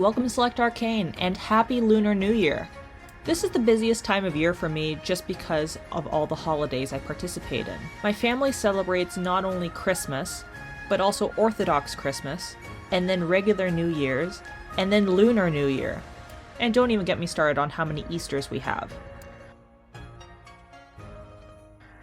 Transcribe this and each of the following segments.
welcome to Select Arcane, and happy Lunar New Year! This is the busiest time of year for me just because of all the holidays I participate in. My family celebrates not only Christmas, but also Orthodox Christmas, and then regular New Year's, and then Lunar New Year. And don't even get me started on how many Easters we have.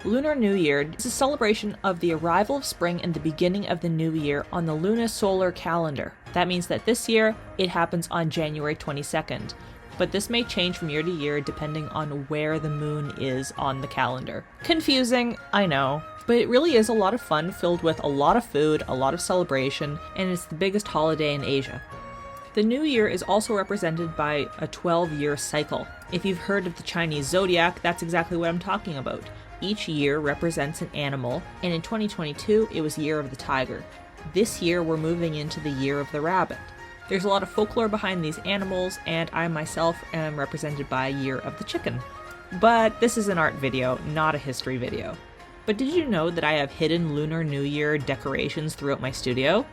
Lunar New Year is a celebration of the arrival of spring and the beginning of the new year on the lunisolar calendar. That means that this year, it happens on January 22nd, but this may change from year to year depending on where the moon is on the calendar. Confusing, I know, but it really is a lot of fun filled with a lot of food, a lot of celebration, and it's the biggest holiday in Asia. The new year is also represented by a 12-year cycle. If you've heard of the Chinese zodiac, that's exactly what I'm talking about. Each year represents an animal, and in 2022, it was Year of the Tiger. This year, we're moving into the Year of the Rabbit. There's a lot of folklore behind these animals, and I myself am represented by Year of the Chicken. But this is an art video, not a history video. But did you know that I have hidden Lunar New Year decorations throughout my studio?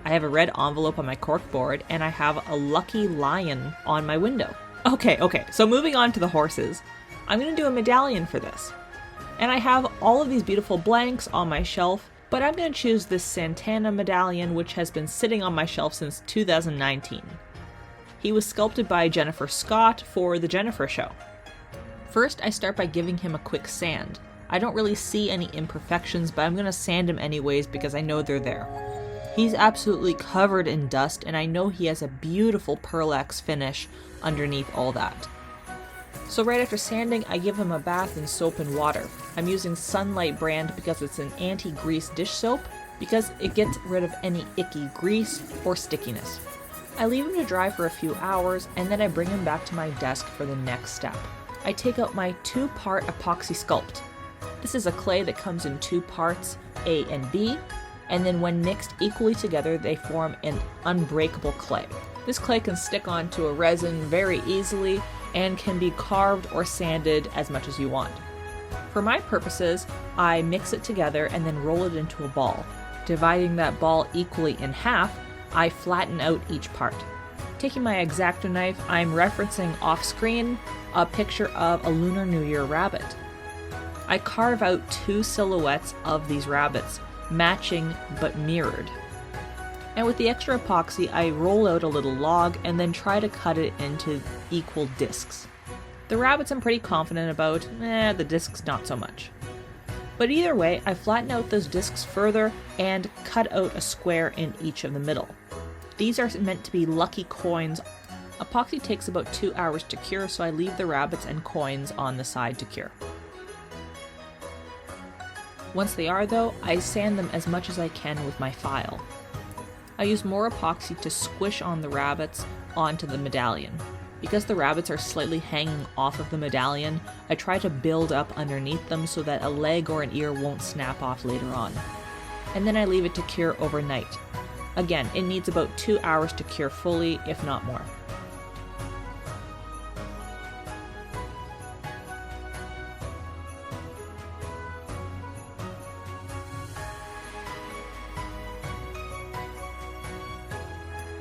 I have a red envelope on my corkboard, and I have a lucky lion on my window. Okay, so moving on to the horses. I'm gonna do a medallion for this. And I have all of these beautiful blanks on my shelf, but I'm going to choose this Santana medallion, which has been sitting on my shelf since 2019. He was sculpted by Jennifer Scott for the Jennifer Show. First, I start by giving him a quick sand. I don't really see any imperfections, but I'm going to sand him anyways because I know they're there. He's absolutely covered in dust, and I know he has a beautiful pearlax finish underneath all that. So right after sanding, I give him a bath in soap and water. I'm using Sunlight brand because it's an anti-grease dish soap, because it gets rid of any icky grease or stickiness. I leave him to dry for a few hours, and then I bring him back to my desk for the next step. I take out my 2-part Apoxie Sculpt. This is a clay that comes in 2 parts, A and B, and then when mixed equally together, they form an unbreakable clay. This clay can stick onto a resin very easily, and can be carved or sanded as much as you want. For my purposes, I mix it together and then roll it into a ball. Dividing that ball equally in half, I flatten out each part. Taking my Xacto Knife, I'm referencing off-screen a picture of a Lunar New Year rabbit. I carve out 2 silhouettes of these rabbits, matching but mirrored. And with the extra epoxy, I roll out a little log and then try to cut it into equal discs. The rabbits I'm pretty confident about, the discs not so much. But either way, I flatten out those discs further and cut out a square in each of the middle. These are meant to be lucky coins. Epoxy takes about 2 hours to cure, so I leave the rabbits and coins on the side to cure. Once they are though, I sand them as much as I can with my file. I use more epoxy to squish on the rabbits onto the medallion. Because the rabbits are slightly hanging off of the medallion, I try to build up underneath them so that a leg or an ear won't snap off later on. And then I leave it to cure overnight. Again, it needs about 2 hours to cure fully, if not more.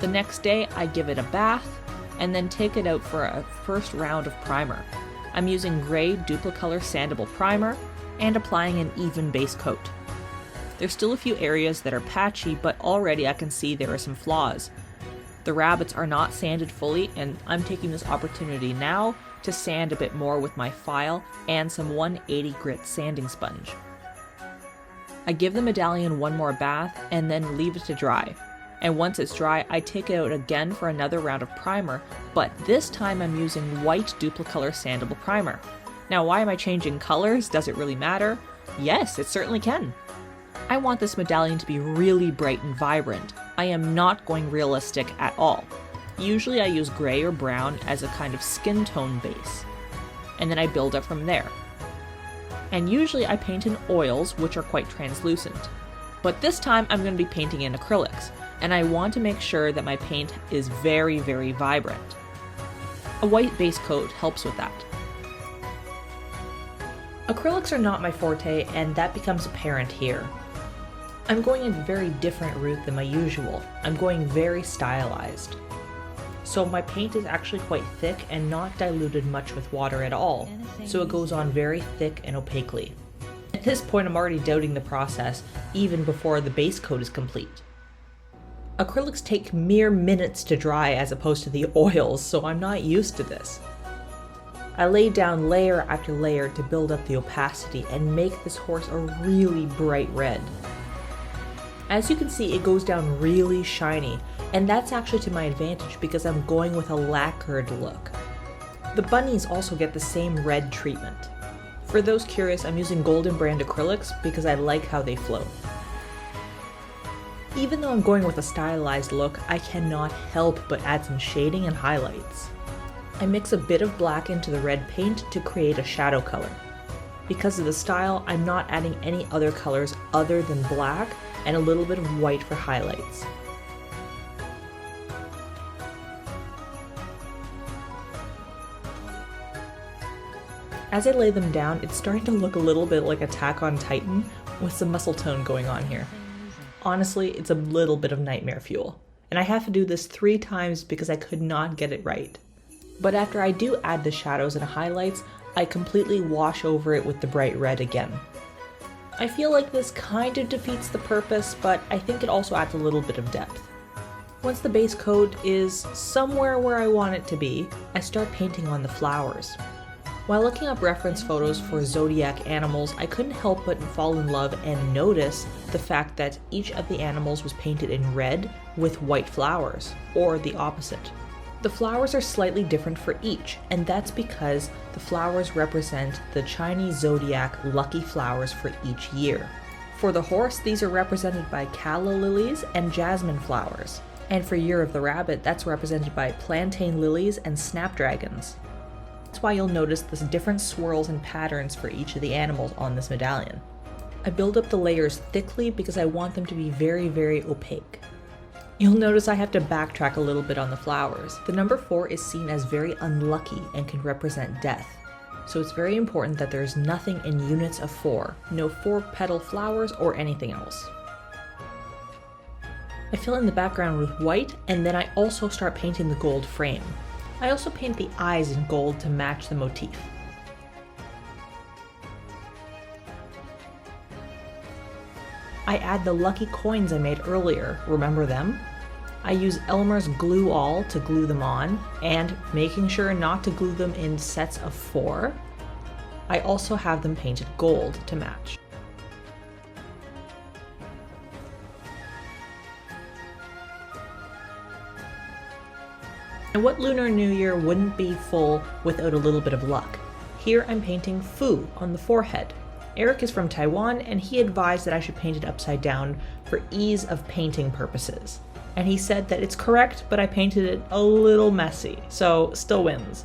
The next day, I give it a bath, and then take it out for a first round of primer. I'm using gray Duplicolor sandable primer, and applying an even base coat. There's still a few areas that are patchy, but already I can see there are some flaws. The rabbits are not sanded fully, and I'm taking this opportunity now to sand a bit more with my file and some 180 grit sanding sponge. I give the medallion one more bath, and then leave it to dry. And once it's dry, I take it out again for another round of primer, but this time I'm using white Duplicolor sandable primer. Now, why am I changing colors? Does it really matter? Yes, it certainly can. I want this medallion to be really bright and vibrant. I am not going realistic at all. Usually I use gray or brown as a kind of skin tone base, and then I build up from there. And usually I paint in oils, which are quite translucent. But this time I'm going to be painting in acrylics, and I want to make sure that my paint is very, very vibrant. A white base coat helps with that. Acrylics are not my forte, and that becomes apparent here. I'm going a very different route than my usual. I'm going very stylized. So my paint is actually quite thick and not diluted much with water at all, so it goes on very thick and opaquely. At this point I'm already doubting the process, even before the base coat is complete. Acrylics take mere minutes to dry as opposed to the oils, so I'm not used to this. I laid down layer after layer to build up the opacity and make this horse a really bright red. As you can see, it goes down really shiny, and that's actually to my advantage because I'm going with a lacquered look. The bunnies also get the same red treatment. For those curious, I'm using Golden brand acrylics because I like how they flow. Even though I'm going with a stylized look, I cannot help but add some shading and highlights. I mix a bit of black into the red paint to create a shadow color. Because of the style, I'm not adding any other colors other than black and a little bit of white for highlights. As I lay them down, it's starting to look a little bit like Attack on Titan with some muscle tone going on here. Honestly, it's a little bit of nightmare fuel, and I have to do this 3 times because I could not get it right. But after I do add the shadows and highlights, I completely wash over it with the bright red again. I feel like this kind of defeats the purpose, but I think it also adds a little bit of depth. Once the base coat is somewhere where I want it to be, I start painting on the flowers. While looking up reference photos for zodiac animals, I couldn't help but fall in love and notice the fact that each of the animals was painted in red with white flowers, or the opposite. The flowers are slightly different for each, and that's because the flowers represent the Chinese zodiac lucky flowers for each year. For the horse, these are represented by calla lilies and jasmine flowers. And for Year of the Rabbit, that's represented by plantain lilies and snapdragons. That's why you'll notice the different swirls and patterns for each of the animals on this medallion. I build up the layers thickly because I want them to be very, very opaque. You'll notice I have to backtrack a little bit on the flowers. The number 4 is seen as very unlucky and can represent death. So it's very important that there's nothing in units of 4, no 4-petal flowers or anything else. I fill in the background with white, and then I also start painting the gold frame. I also paint the eyes in gold to match the motif. I add the lucky coins I made earlier, remember them? I use Elmers Glue All to glue them on, and making sure not to glue them in sets of 4, I also have them painted gold to match. And what Lunar New Year wouldn't be full without a little bit of luck? Here I'm painting Fu on the forehead. Eric is from Taiwan, and he advised that I should paint it upside down for ease of painting purposes. And he said that it's correct, but I painted it a little messy, so still wins.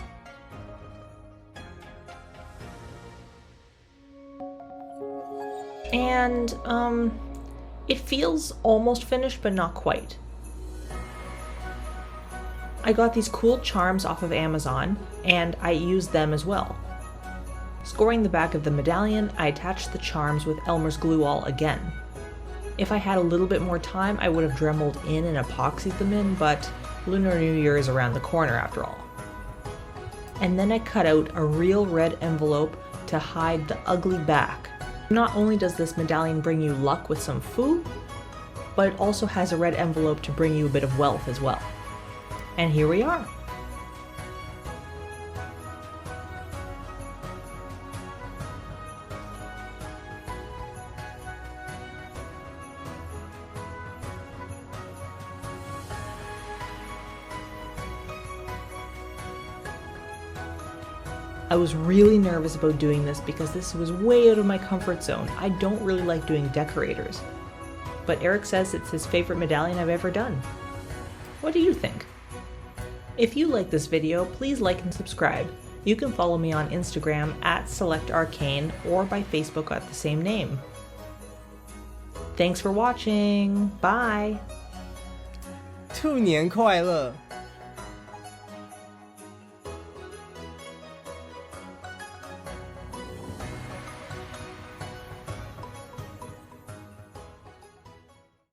And, it feels almost finished, but not quite. I got these cool charms off of Amazon, and I used them as well. Scoring the back of the medallion, I attached the charms with Elmer's Glue All again. If I had a little bit more time, I would have dremeled in and epoxied them in, but Lunar New Year is around the corner after all. And then I cut out a real red envelope to hide the ugly back. Not only does this medallion bring you luck with some Fu, but it also has a red envelope to bring you a bit of wealth as well. And here we are. I was really nervous about doing this because this was way out of my comfort zone. I don't really like doing decorators. But Eric says it's his favorite medallion I've ever done. What do you think? If you like this video, please like and subscribe. You can follow me on Instagram @SelectArcane or by Facebook at the same name. Thanks for watching. Bye. 兔年快乐！